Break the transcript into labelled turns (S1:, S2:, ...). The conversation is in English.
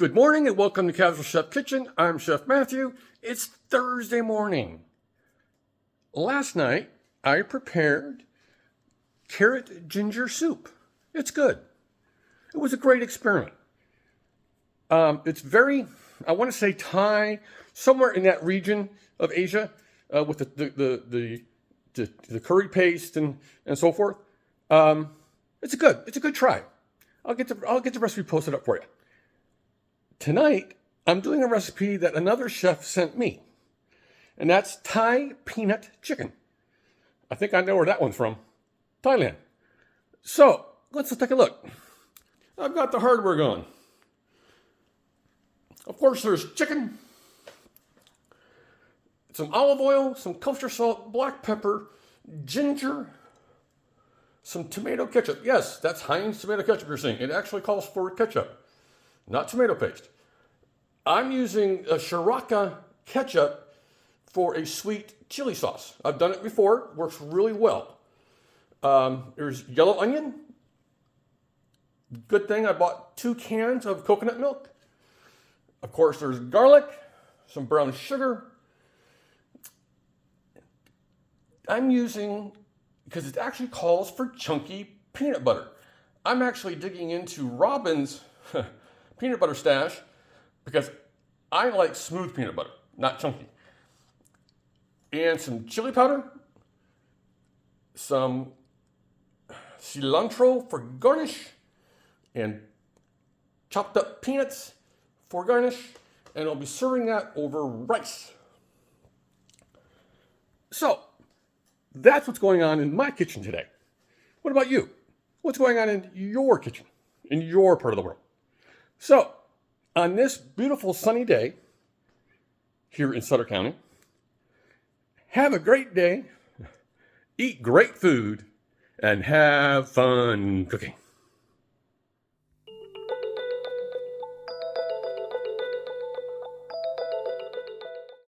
S1: Good morning and welcome to Casual Chef Kitchen. I'm Chef Matthew. It's Thursday morning. Last night I prepared carrot ginger soup. It's good. It was a great experiment. It's very, I want to say Thai, somewhere in that region of Asia, with the curry paste and so forth. It's a good try. I'll get the recipe posted up for you. Tonight, I'm doing a recipe that another chef sent me, and that's Thai peanut chicken. I think I know where that one's from. Thailand. So, let's take a look. I've got the hardware going. Of course, there's chicken, some olive oil, some kosher salt, black pepper, ginger, some tomato ketchup. Yes, that's Heinz tomato ketchup you're seeing. It actually calls for ketchup, not tomato paste. I'm using a Shiraka ketchup for a sweet chili sauce. I've done it before. It works really well. There's yellow onion. Good thing I bought 2 cans of coconut milk. Of course, there's garlic, some brown sugar. I'm using, because it actually calls for chunky peanut butter. I'm actually digging into Robin's peanut butter stash because I like smooth peanut butter, not chunky. And some chili powder, some cilantro for garnish, and chopped up peanuts for garnish, and I'll be serving that over rice. So, that's what's going on in my kitchen today. What about you? What's going on in your kitchen, in your part of the world? So, on this beautiful sunny day here in Sutter County, have a great day, eat great food, and have fun cooking.